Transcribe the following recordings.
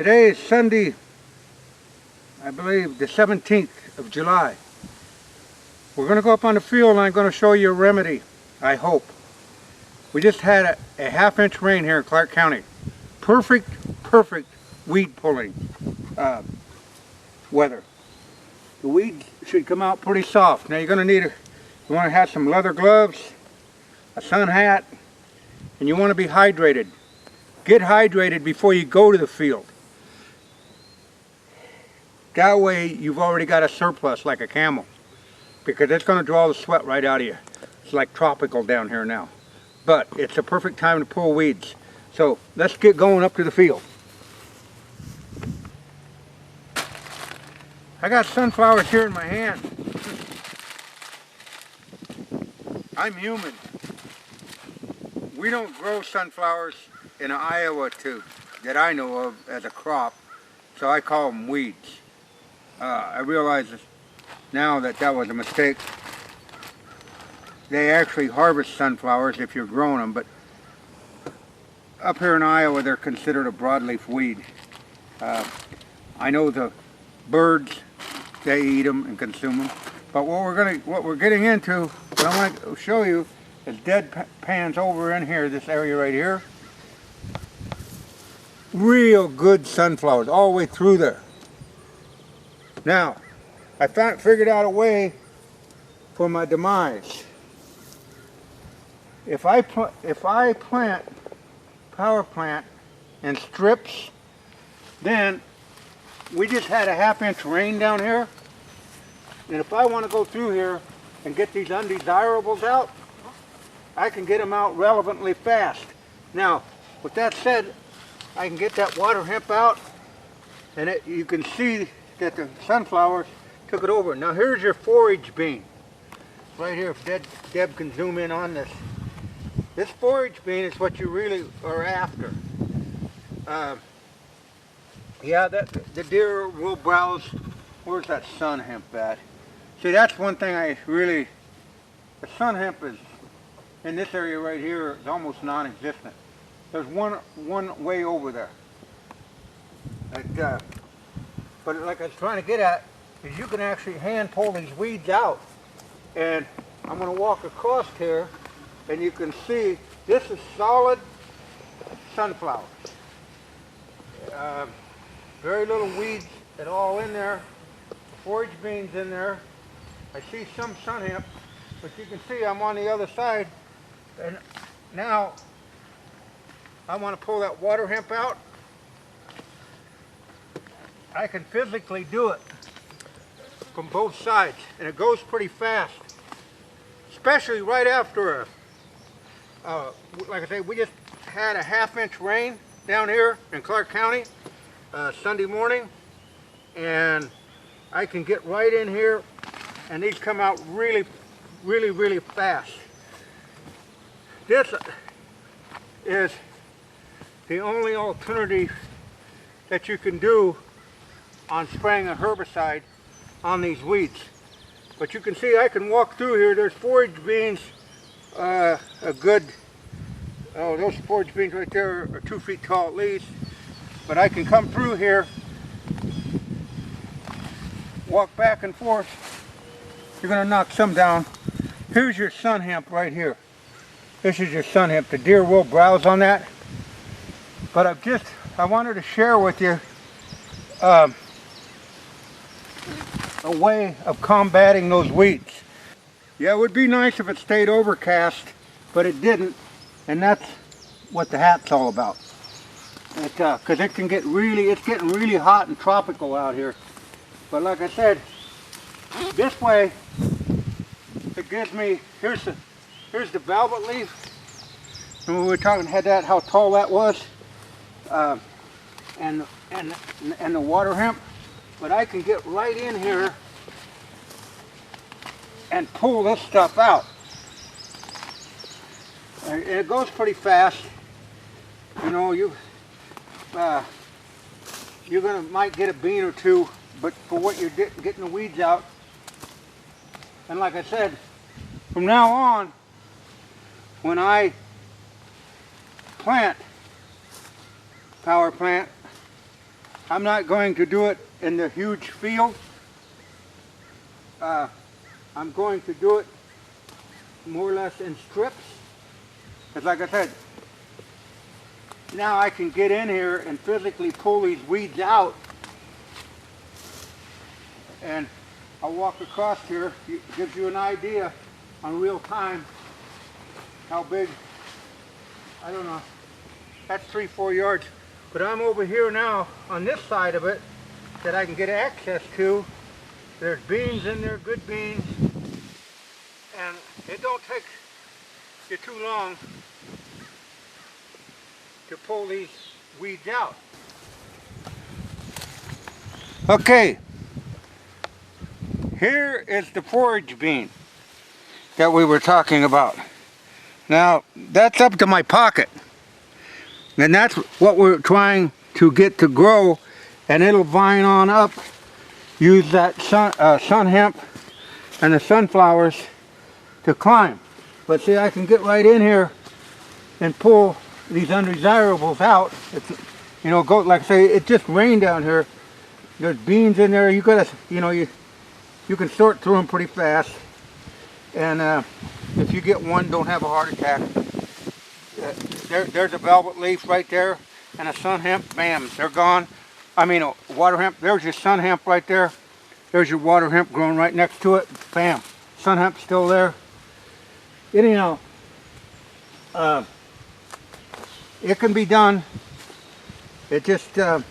Today is Sunday, I believe the 17th of July. We're going to go up on the field and I'm going to show you a remedy, I hope. We just had a half-inch rain here in Clark County. Perfect weed pulling weather. The weeds should come out pretty soft. Now you're going to need, you want to have some leather gloves, a sun hat, and you want to be hydrated. Get hydrated before you go to the field. That way you've already got a surplus like a camel, because it's going to draw the sweat right out of you. It's like tropical down here now. But it's a perfect time to pull weeds. So let's get going up to the field. I got sunflowers here in my hand. I'm human. We don't grow sunflowers in Iowa that I know of as a crop, so I call them weeds. I realize now that was a mistake. They actually harvest sunflowers if you're growing them, but up here in Iowa they're considered a broadleaf weed. I know the birds, they eat them and consume them, but what we're getting into, what I want to show you is dead pans over in here, this area right here. Real good sunflowers all the way through there. Now, I figured out a way for my demise. If I power plant in strips, then we just had a half-inch rain down here, and if I want to go through here and get these undesirables out, I can get them out relevantly fast. Now, with that said, I can get that water hemp out, and you can see that the sunflowers took it over. Now here's your forage bean. Right here, if Deb can zoom in on this. This forage bean is what you really are after. Yeah, the deer will browse. Where's that sun hemp at? See, that's one thing the sun hemp is, in this area right here, is almost non-existent. There's one way over there. But like I was trying to get at, is you can actually hand pull these weeds out. And I'm going to walk across here, and you can see this is solid sunflower. Very little weeds at all in there. Forage beans in there. I see some sun hemp, but you can see I'm on the other side. And now I want to pull that water hemp out. I can physically do it from both sides, and it goes pretty fast, especially right after like I say, we just had a half-inch rain down here in Clark County Sunday morning, and I can get right in here, and these come out really fast. This is the only alternative that you can do on spraying a herbicide on these weeds. But you can see I can walk through here. There's forage beans, those forage beans right there are 2 feet tall at least. But I can come through here, walk back and forth. You're going to knock some down. Here's your sun hemp right here. This is your sun hemp. The deer will browse on that. But I wanted to share with you a way of combating those weeds. Yeah, it would be nice if it stayed overcast, but it didn't, and that's what the hat's all about. Because it's getting really hot and tropical out here. But like I said, this way it gives me, here's the velvet leaf. And we were talking, how tall that was, and the water hemp. But I can get right in here and pull this stuff out. And it goes pretty fast. You know, might get a bean or two, but for what you're getting the weeds out. And like I said, from now on, when I power plant, I'm not going to do it in the huge field. I'm going to do it more or less in strips. Because like I said, now I can get in here and physically pull these weeds out. And I'll walk across here. It gives you an idea on real time how big, I don't know, that's 3-4 yards. But I'm over here now on this side of it that I can get access to. There's beans in there, good beans. And it don't take you too long to pull these weeds out. Okay, here is the forage bean that we were talking about. Now, that's up to my pocket. And that's what we're trying to get to grow, and it'll vine on up. Use that sun hemp and the sunflowers to climb. But see, I can get right in here and pull these undesirables out. It's, you know, go like I say, it just rained down here. There's beans in there. You gotta, you know, you can sort through them pretty fast. And if you get one, don't have a heart attack. There's a velvet leaf right there, and a sun hemp. Bam, they're gone. I mean, a water hemp. There's your sun hemp right there. There's your water hemp growing right next to it. Bam, sun hemp's still there. Anyhow, it can be done. It just, I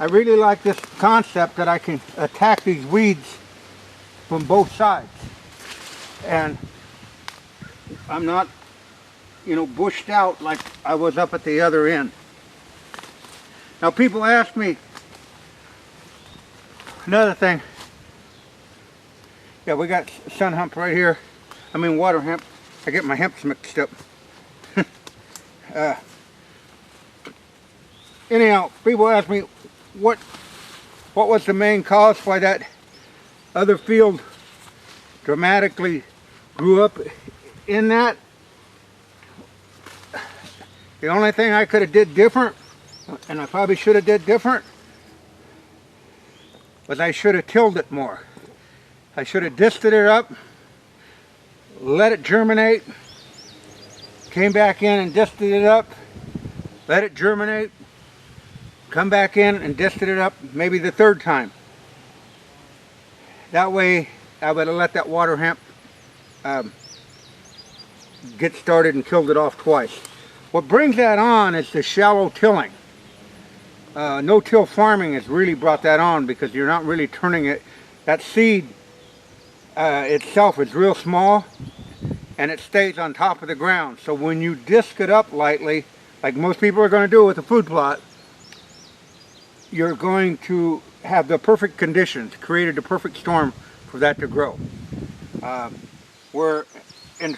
really like this concept that I can attack these weeds from both sides. And I'm not, you know, bushed out like I was up at the other end. Now people ask me, another thing, yeah, we got sun hemp right here. I mean water hemp. I get my hemps mixed up. Anyhow, people ask me what was the main cause why that other field dramatically grew up in that. The only thing I could have did different, and I probably should have did different, was I should have tilled it more. I should have disted it up, let it germinate, came back in and disted it up, let it germinate, come back in and disted it up maybe the third time. That way I would have let that water hemp get started and killed it off twice. What brings that on is the shallow tilling. No-till farming has really brought that on because you're not really turning it. That seed itself is real small and it stays on top of the ground. So when you disc it up lightly, like most people are going to do with a food plot, you're going to have the perfect conditions, created the perfect storm for that to grow. Where in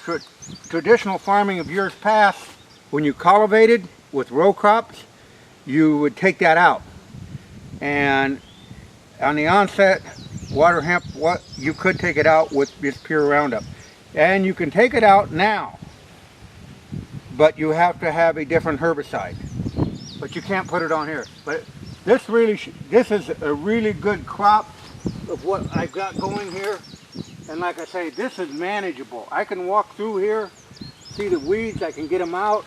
traditional farming of years past, when you cultivated with row crops, you would take that out. And on the onset, water hemp, you could take it out with just pure Roundup. And you can take it out now, but you have to have a different herbicide. But you can't put it on here. But this is a really good crop of what I've got going here. And like I say, this is manageable. I can walk through here, see the weeds, I can get them out.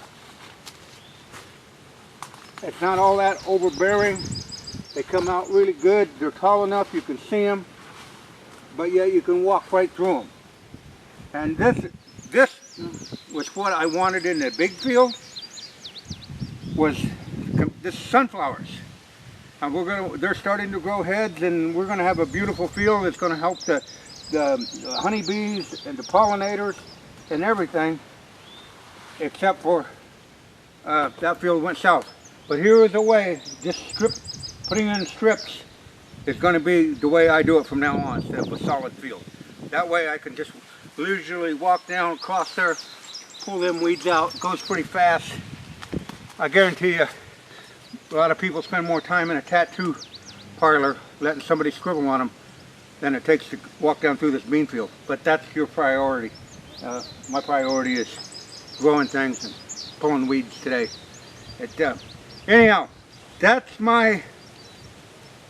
It's not all that overbearing. They come out really good. They're tall enough you can see them, but yet you can walk right through them. And this was what I wanted in the big field, was this sunflowers. And they're starting to grow heads, and we're going to have a beautiful field that's going to help the honeybees and the pollinators and everything, except for that field went south. But here is a way, just putting in strips is going to be the way I do it from now on, instead of a solid field. That way I can just leisurely walk down across there, pull them weeds out. It goes pretty fast. I guarantee you, a lot of people spend more time in a tattoo parlor letting somebody scribble on them than it takes to walk down through this bean field. But that's your priority. My priority is growing things and pulling weeds today. Anyhow, that's my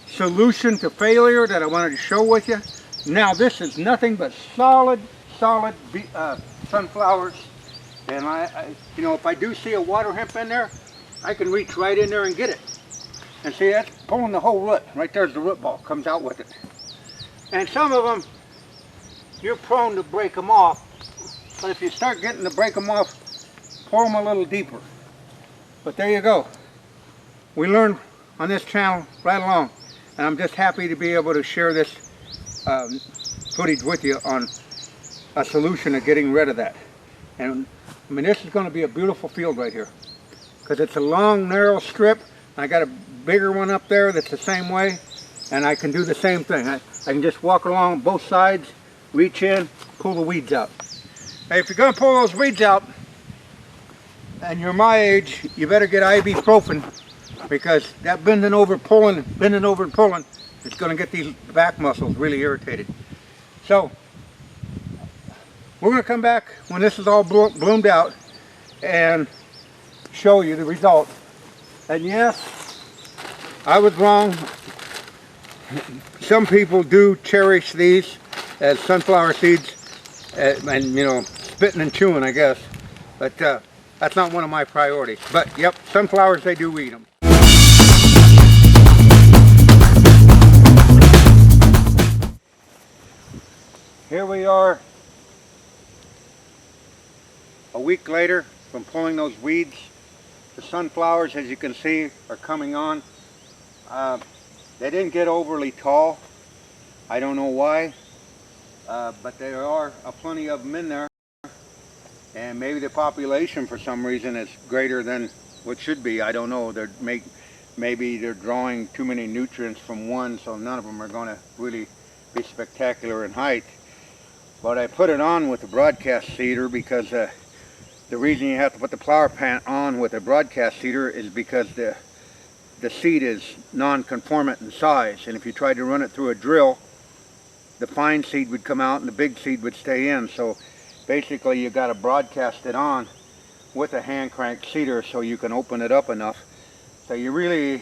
solution to failure that I wanted to show with you. Now this is nothing but solid sunflowers, and you know, if I do see a water hemp in there, I can reach right in there and get it. And see, that's pulling the whole root. Right there's the root ball, comes out with it. And some of them, you're prone to break them off, but if you start getting to break them off, pull them a little deeper. But there you go. We learn on this channel right along, and I'm just happy to be able to share this footage with you on a solution of getting rid of that. And I mean, this is going to be a beautiful field right here, because it's a long, narrow strip. I got a bigger one up there that's the same way, and I can do the same thing. I can just walk along both sides, reach in, pull the weeds out. Hey, if you're going to pull those weeds out, and you're my age, you better get ibuprofen, because that bending over and pulling, it's going to get these back muscles really irritated. So, we're going to come back when this is all bloomed out and show you the results. And yes, I was wrong. Some people do cherish these as sunflower seeds, and you know, spitting and chewing, I guess. But that's not one of my priorities. But yep, sunflowers, they do eat them. Here we are a week later from pulling those weeds. The sunflowers, as you can see, are coming on. They didn't get overly tall. I don't know why, but there are plenty of them in there. And maybe the population for some reason is greater than what should be. I don't know. Maybe they're drawing too many nutrients from one, so none of them are going to really be spectacular in height. But I put it on with the broadcast seeder because the reason you have to put the flower plant on with a broadcast seeder is because the seed is non-conformant in size, and if you tried to run it through a drill, the fine seed would come out and the big seed would stay in. So basically you got to broadcast it on with a hand crank seeder so you can open it up enough. So you really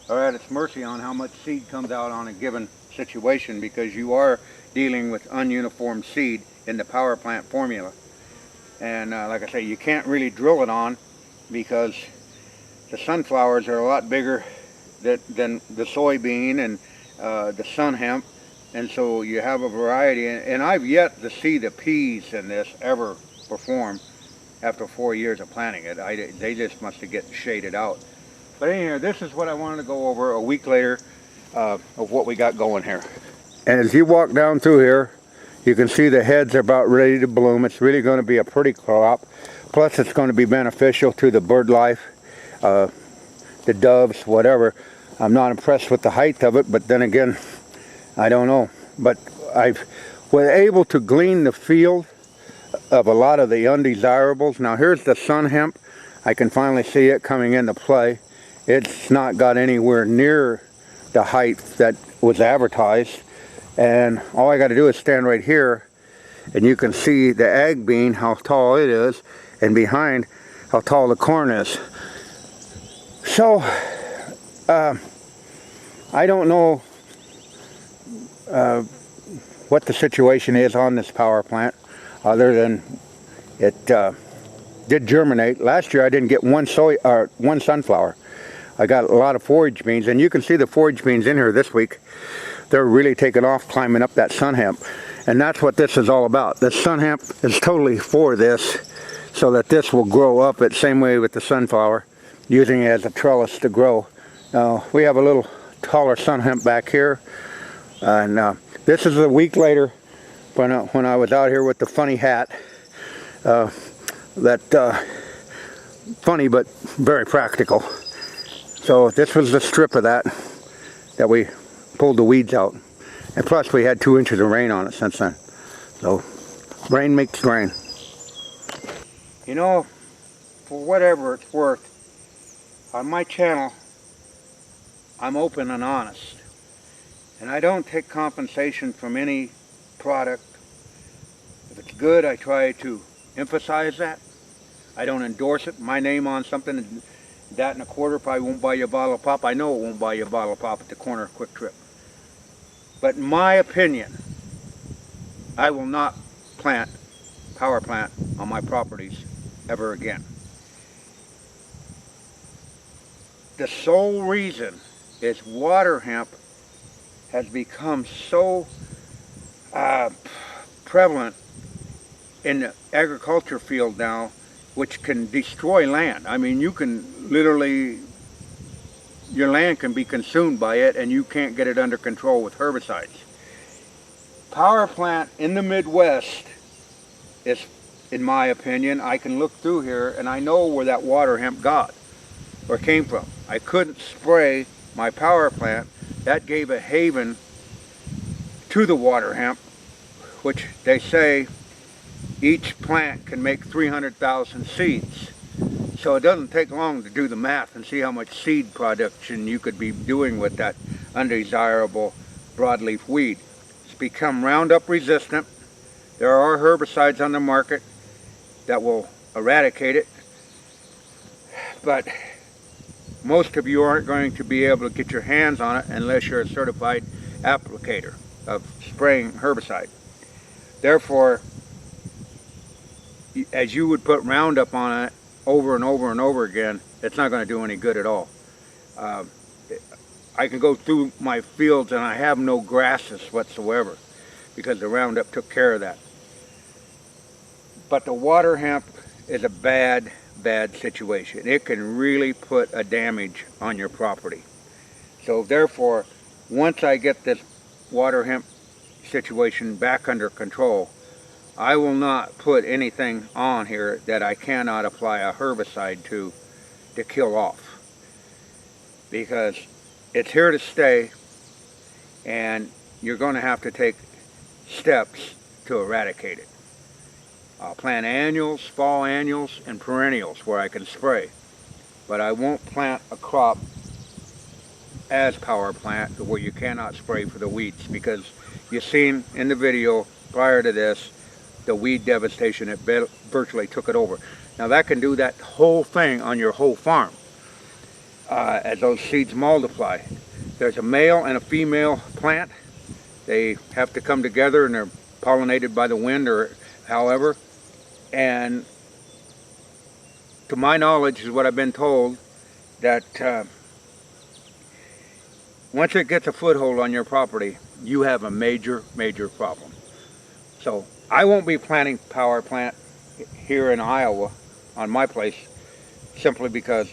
are at its mercy on how much seed comes out on a given situation, because you are dealing with ununiform seed in the power plant formula. And like I say, you can't really drill it on because the sunflowers are a lot bigger than the soybean and the sun hemp, and so you have a variety. And I've yet to see the peas in this ever perform after 4 years of planting it. They just must have get shaded out. But anyway, this is what I wanted to go over a week later of what we got going here. And as you walk down through here, you can see the heads are about ready to bloom. It's really going to be a pretty crop. Plus it's going to be beneficial to the bird life, the doves, whatever. I'm not impressed with the height of it, but then again, I don't know. But I was able to glean the field of a lot of the undesirables. Now here's the sun hemp. I can finally see it coming into play. It's not got anywhere near the height that was advertised. And all I got to do is stand right here, and you can see the ag bean, how tall it is, and behind how tall the corn is. So I don't know what the situation is on this power plant, other than it did germinate. Last year I didn't get one sunflower. I got a lot of forage beans, and you can see the forage beans in here this week. They're really taking off, climbing up that sun hemp. And that's what this is all about. The sun hemp is totally for this, so that this will grow up the same way with the sunflower, using it as a trellis to grow. Now, we have a little taller sun hemp back here. And this is a week later when I was out here with the funny hat. Funny but very practical. So this was the strip of that we pulled the weeds out, and plus we had 2 inches of rain on it since then. So rain makes grain. You know, for whatever it's worth, on my channel I'm open and honest, and I don't take compensation from any product. If it's good, I try to emphasize that. I don't endorse it, my name on something That and a quarter probably won't buy you a bottle of pop. I know it won't buy you a bottle of pop at the corner of Quick Trip. But in my opinion, I will not plant power plant on my properties ever again. The sole reason is water hemp has become so prevalent in the agriculture field now, which can destroy land. I mean, you can literally, your land can be consumed by it and you can't get it under control with herbicides. Power plant in the Midwest is, in my opinion, I can look through here and I know where that water hemp got or came from. I couldn't spray my power plant. That gave a haven to the water hemp, which they say each plant can make 300,000 seeds. So it doesn't take long to do the math and see how much seed production you could be doing with that undesirable broadleaf weed. It's become Roundup resistant. There are herbicides on the market that will eradicate it, but most of you aren't going to be able to get your hands on it unless you're a certified applicator of spraying herbicide. Therefore, as you would put Roundup on it over and over and over again, it's not going to do any good at all. I can go through my fields and I have no grasses whatsoever because the Roundup took care of that. But the water hemp is a bad situation. It can really put a damage on your property. So therefore, once I get this water hemp situation back under control, I will not put anything on here that I cannot apply a herbicide to kill off, because it's here to stay and you're going to have to take steps to eradicate it. I'll plant annuals, fall annuals, and perennials where I can spray, but I won't plant a crop as power plant where you cannot spray for the weeds, because you've seen in the video prior to this the weed devastation. It virtually took it over. Now that can do that whole thing on your whole farm as those seeds multiply. There's a male and a female plant. They have to come together and they're pollinated by the wind or however, and to my knowledge is what I've been told, that once it gets a foothold on your property, you have a major problem. So I won't be planting power plant here in Iowa on my place simply because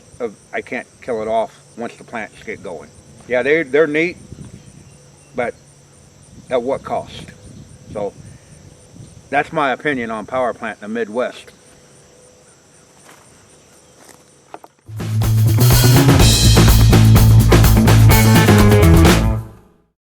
I can't kill it off once the plants get going. Yeah, they're neat, but at what cost? So that's my opinion on power plant in the Midwest.